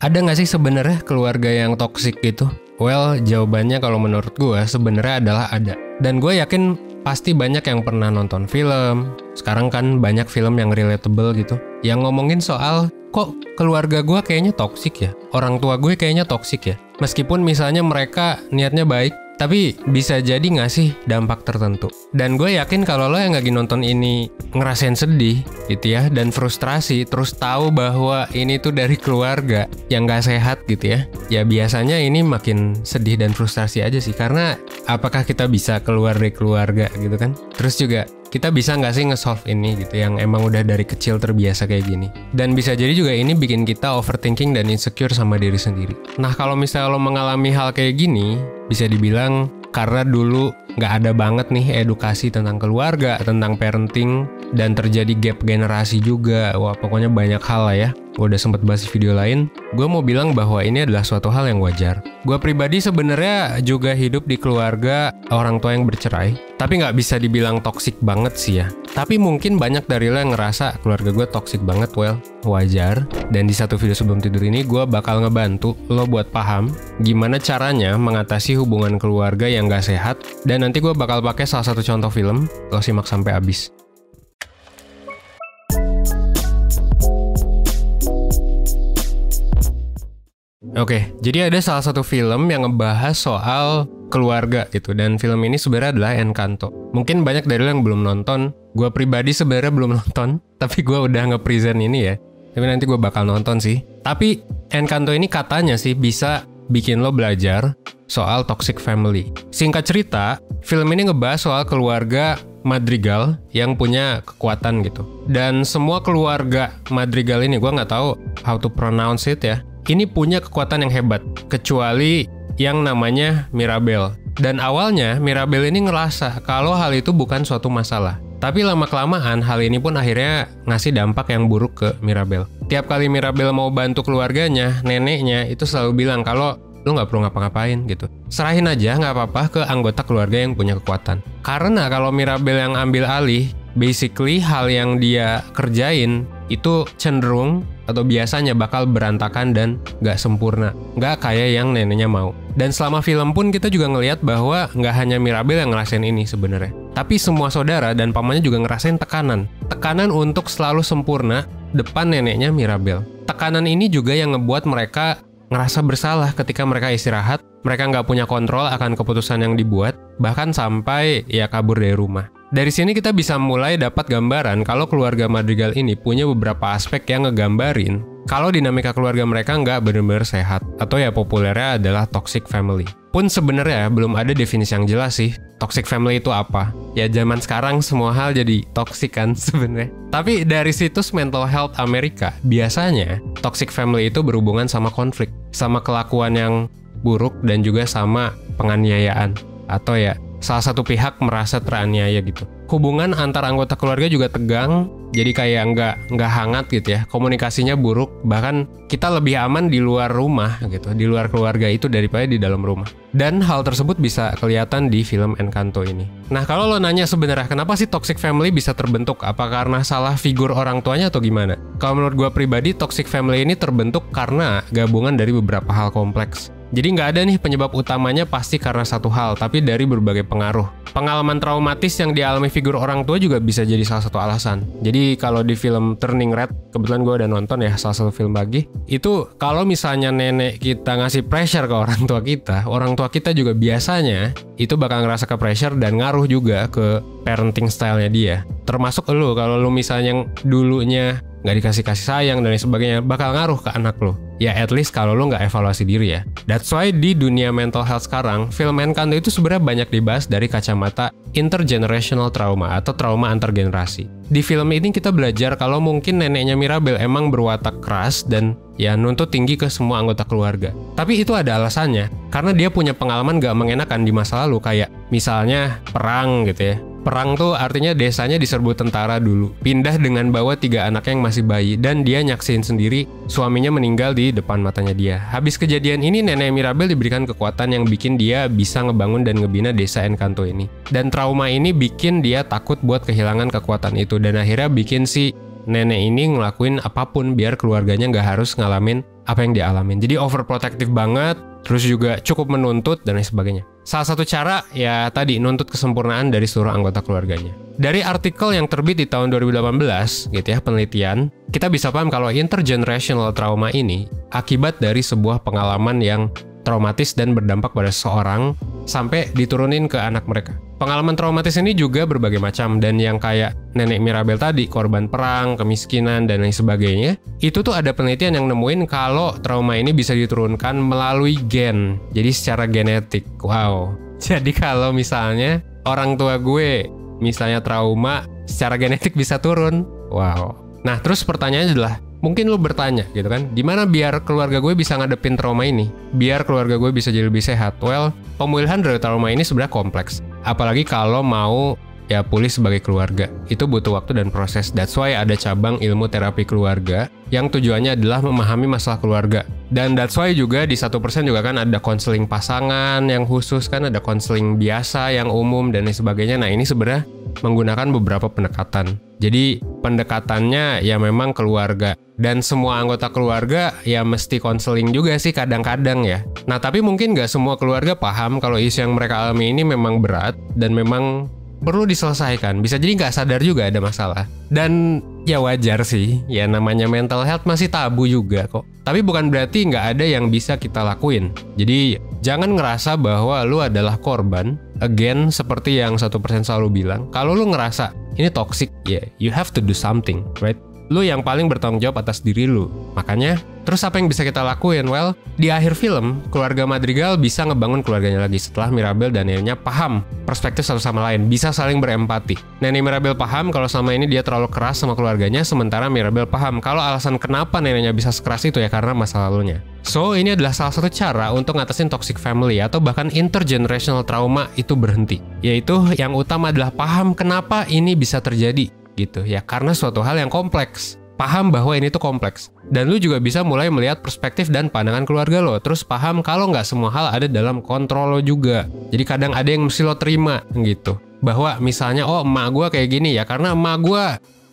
Ada nggak sih sebenarnya keluarga yang toksik gitu? Well, jawabannya kalau menurut gue sebenarnya adalah ada. Dan gue yakin pasti banyak yang pernah nonton film. Sekarang kan banyak film yang relatable gitu. Yang ngomongin soal, kok keluarga gue kayaknya toksik ya? Orang tua gue kayaknya toksik ya? Meskipun misalnya mereka niatnya baik, tapi bisa jadi ngasih dampak tertentu. Dan gue yakin kalau lo yang lagi nonton ini ngerasain sedih gitu ya, dan frustrasi, terus tahu bahwa ini tuh dari keluarga yang gak sehat gitu ya, ya biasanya ini makin sedih dan frustrasi aja sih. Karena apakah kita bisa keluar dari keluarga gitu kan? Terus juga kita bisa nggak sih nge-solve ini gitu yang emang udah dari kecil terbiasa kayak gini. Dan bisa jadi juga ini bikin kita overthinking dan insecure sama diri sendiri. Nah kalau misalnya lo mengalami hal kayak gini, bisa dibilang karena dulu nggak ada banget nih edukasi tentang keluarga, tentang parenting, dan terjadi gap generasi juga. Wah pokoknya banyak hal lah ya. Gue udah sempet bahas di video lain. Gue mau bilang bahwa ini adalah suatu hal yang wajar. Gue pribadi sebenarnya juga hidup di keluarga orang tua yang bercerai. Tapi nggak bisa dibilang toksik banget sih ya. Tapi mungkin banyak dari lo yang ngerasa keluarga gue toksik banget, well, wajar. Dan di satu video sebelum tidur ini gue bakal ngebantu lo buat paham gimana caranya mengatasi hubungan keluarga yang gak sehat. Dan nanti gue bakal pakai salah satu contoh film, lo simak sampai habis. Oke, jadi ada salah satu film yang ngebahas soal keluarga gitu. Dan film ini sebenarnya adalah Encanto. Mungkin banyak dari lo yang belum nonton. Gue pribadi sebenarnya belum nonton, tapi gue udah nge-present ini ya. Tapi nanti gue bakal nonton sih. Tapi Encanto ini katanya sih bisa bikin lo belajar soal toxic family. Singkat cerita, film ini ngebahas soal keluarga Madrigal yang punya kekuatan gitu. Dan semua keluarga Madrigal ini, gue nggak tahu how to pronounce it ya, ini punya kekuatan yang hebat, kecuali yang namanya Mirabel. Dan awalnya Mirabel ini ngerasa kalau hal itu bukan suatu masalah. Tapi lama-kelamaan hal ini pun akhirnya ngasih dampak yang buruk ke Mirabel. Tiap kali Mirabel mau bantu keluarganya, neneknya itu selalu bilang kalau lu nggak perlu ngapa-ngapain gitu. Serahin aja nggak apa-apa ke anggota keluarga yang punya kekuatan. Karena kalau Mirabel yang ambil alih, basically hal yang dia kerjain itu cenderung atau biasanya bakal berantakan dan nggak sempurna. Nggak kayak yang neneknya mau. Dan selama film pun kita juga ngelihat bahwa nggak hanya Mirabel yang ngerasain ini sebenarnya. Tapi semua saudara dan pamannya juga ngerasain tekanan. Tekanan untuk selalu sempurna depan neneknya Mirabel. Tekanan ini juga yang ngebuat mereka ngerasa bersalah ketika mereka istirahat. Mereka nggak punya kontrol akan keputusan yang dibuat, bahkan sampai ya kabur dari rumah. Dari sini kita bisa mulai dapat gambaran kalau keluarga Madrigal ini punya beberapa aspek yang ngegambarin kalau dinamika keluarga mereka nggak benar-benar sehat, atau ya populernya adalah toxic family. Pun sebenarnya belum ada definisi yang jelas sih, toxic family itu apa. Ya zaman sekarang semua hal jadi toxic kan sebenarnya. Tapi dari situs Mental Health Amerika, biasanya toxic family itu berhubungan sama konflik, sama kelakuan yang buruk dan juga sama penganiayaan, atau ya salah satu pihak merasa teraniaya gitu. Hubungan antar anggota keluarga juga tegang, jadi kayak nggak hangat gitu ya. Komunikasinya buruk, bahkan kita lebih aman di luar rumah gitu, di luar keluarga itu daripada di dalam rumah. Dan hal tersebut bisa kelihatan di film Encanto ini. Nah kalau lo nanya sebenarnya kenapa sih toxic family bisa terbentuk? Apa karena salah figur orang tuanya atau gimana? Kalau menurut gue pribadi, toxic family ini terbentuk karena gabungan dari beberapa hal kompleks. Jadi nggak ada nih penyebab utamanya pasti karena satu hal, tapi dari berbagai pengaruh. Pengalaman traumatis yang dialami figur orang tua juga bisa jadi salah satu alasan. Jadi kalau di film Turning Red, kebetulan gue udah nonton ya, salah satu film bagi, itu kalau misalnya nenek kita ngasih pressure ke orang tua kita juga biasanya itu bakal ngerasa ke pressure dan ngaruh juga ke parenting style-nya dia. Termasuk lo, kalau lo misalnya yang dulunya nggak dikasih kasih sayang dan lain sebagainya, bakal ngaruh ke anak lo. Ya at least kalau lo nggak evaluasi diri ya. That's why di dunia mental health sekarang, film Encanto itu sebenarnya banyak dibahas dari kacamata intergenerational trauma atau trauma antar generasi. Di film ini kita belajar kalau mungkin neneknya Mirabel emang berwatak keras dan ya nuntut tinggi ke semua anggota keluarga. Tapi itu ada alasannya, karena dia punya pengalaman gak mengenakan di masa lalu, kayak misalnya perang gitu ya. Perang tuh artinya desanya diserbu tentara dulu, pindah dengan bawa 3 anak yang masih bayi, dan dia nyaksin sendiri suaminya meninggal di depan matanya dia. Habis kejadian ini, nenek Mirabel diberikan kekuatan yang bikin dia bisa ngebangun dan ngebina desa Encanto ini. Dan trauma ini bikin dia takut buat kehilangan kekuatan itu, dan akhirnya bikin si nenek ini ngelakuin apapun biar keluarganya nggak harus ngalamin apa yang dia alamin. Jadi overprotective banget, terus juga cukup menuntut dan lain sebagainya. Salah satu cara ya tadi nuntut kesempurnaan dari seluruh anggota keluarganya. Dari artikel yang terbit di tahun 2018 gitu ya, penelitian, kita bisa paham kalau intergenerational trauma ini akibat dari sebuah pengalaman yang traumatis dan berdampak pada seseorang sampai diturunin ke anak mereka. Pengalaman traumatis ini juga berbagai macam, dan yang kayak nenek Mirabel tadi, korban perang, kemiskinan, dan lain sebagainya, itu tuh ada penelitian yang nemuin kalau trauma ini bisa diturunkan melalui gen, jadi secara genetik. Wow. Jadi kalau misalnya orang tua gue misalnya trauma, secara genetik bisa turun. Wow. Nah, terus pertanyaannya adalah, mungkin lu bertanya gitu kan, gimana biar keluarga gue bisa ngadepin trauma ini? Biar keluarga gue bisa jadi lebih sehat? Well, pemulihan dari trauma ini sebenarnya kompleks. Apalagi kalau mau ya pulih sebagai keluarga. Itu butuh waktu dan proses. That's why ada cabang ilmu terapi keluarga yang tujuannya adalah memahami masalah keluarga. Dan that's why juga di 1% juga kan ada konseling pasangan yang khusus, kan ada konseling biasa yang umum dan lain sebagainya. Nah, ini sebenarnya menggunakan beberapa pendekatan. Jadi pendekatannya ya memang keluarga, dan semua anggota keluarga ya mesti konseling juga sih kadang-kadang ya. Nah, tapi mungkin nggak semua keluarga paham kalau isu yang mereka alami ini memang berat dan memang perlu diselesaikan. Bisa jadi nggak sadar juga ada masalah. Dan ya wajar sih, ya namanya mental health masih tabu juga kok. Tapi bukan berarti nggak ada yang bisa kita lakuin. Jadi jangan ngerasa bahwa lu adalah korban. Again, seperti yang 1% selalu bilang, kalau lu ngerasa ini toxic, ya you have to do something, right? Lu yang paling bertanggung jawab atas diri lu. Makanya, terus apa yang bisa kita lakuin? Well, di akhir film, keluarga Madrigal bisa ngebangun keluarganya lagi setelah Mirabel dan neneknya paham perspektif satu sama lain, bisa saling berempati. Nenek Mirabel paham kalau selama ini dia terlalu keras sama keluarganya, sementara Mirabel paham kalau alasan kenapa neneknya bisa sekeras itu ya karena masa lalunya. So, ini adalah salah satu cara untuk ngatasin toxic family atau bahkan intergenerational trauma itu berhenti. Yaitu yang utama adalah paham kenapa ini bisa terjadi. Gitu ya, karena suatu hal yang kompleks. Paham bahwa ini tuh kompleks. Dan lu juga bisa mulai melihat perspektif dan pandangan keluarga lo. Terus paham kalau nggak semua hal ada dalam kontrol lo juga. Jadi kadang ada yang mesti lo terima gitu. Bahwa misalnya, oh emak gue kayak gini ya karena emak gue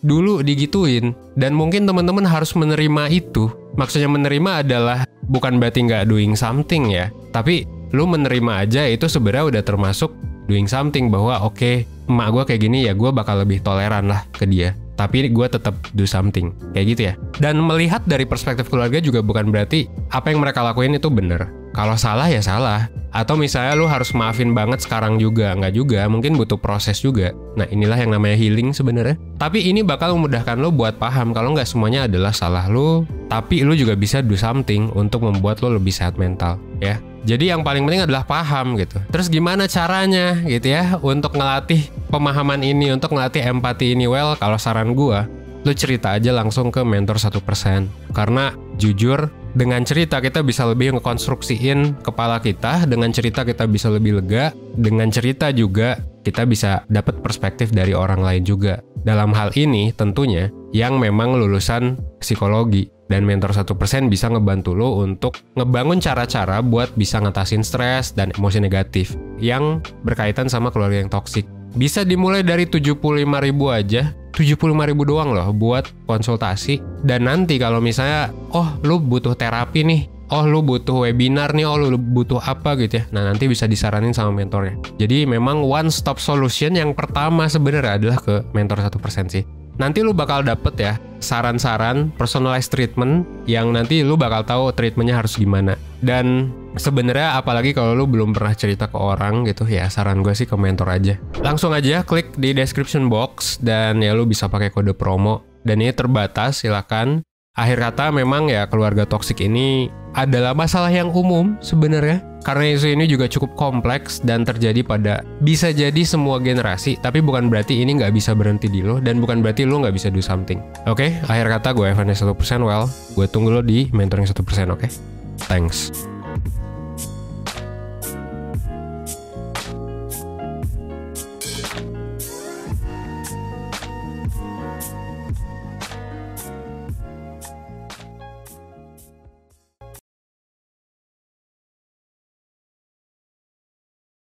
dulu digituin. Dan mungkin teman-teman harus menerima itu. Maksudnya menerima adalah bukan berarti nggak doing something ya. Tapi lu menerima aja itu sebenarnya udah termasuk doing something, bahwa oke, emak gue kayak gini ya gue bakal lebih toleran lah ke dia, tapi gue tetap do something kayak gitu ya. Dan melihat dari perspektif keluarga juga bukan berarti apa yang mereka lakuin itu bener. Kalau salah ya salah. Atau misalnya lu harus maafin banget sekarang juga, nggak juga, mungkin butuh proses juga. Nah, inilah yang namanya healing sebenarnya. Tapi ini bakal memudahkan lu buat paham kalau nggak semuanya adalah salah lu, tapi lu juga bisa do something untuk membuat lu lebih sehat mental ya. Jadi yang paling penting adalah paham gitu. Terus gimana caranya gitu ya untuk ngelatih pemahaman ini, untuk ngelatih empati ini? Well, kalau saran gua, lu cerita aja langsung ke mentor 1%. Karena jujur, dengan cerita kita bisa lebih ngekonstruksiin kepala kita, dengan cerita kita bisa lebih lega, dengan cerita juga kita bisa dapat perspektif dari orang lain juga. Dalam hal ini tentunya yang memang lulusan psikologi. Dan mentor 1% bisa ngebantu lo untuk ngebangun cara-cara buat bisa ngatasin stres dan emosi negatif yang berkaitan sama keluarga yang toksik. Bisa dimulai dari 75.000 aja, 75.000 doang loh buat konsultasi. Dan nanti kalau misalnya, oh lu butuh terapi nih, oh lu butuh webinar nih, oh lu butuh apa gitu ya. Nah, nanti bisa disaranin sama mentornya. Jadi memang one stop solution yang pertama sebenarnya adalah ke mentor 1% sih. Nanti lu bakal dapet ya saran-saran personalized treatment yang nanti lu bakal tahu treatmentnya harus gimana. Dan sebenarnya apalagi kalau lu belum pernah cerita ke orang gitu ya, saran gue sih ke mentor aja. Langsung aja klik di description box dan ya lu bisa pakai kode promo. Dan ini terbatas, silakan. Akhir kata memang ya keluarga toksik ini adalah masalah yang umum sebenarnya. Karena isu ini juga cukup kompleks dan terjadi pada bisa jadi semua generasi. Tapi bukan berarti ini nggak bisa berhenti di lo, dan bukan berarti lo nggak bisa do something. Oke, akhir kata gue Evan 1%. Well, gue tunggu lo di mentoring 1%, oke? Thanks.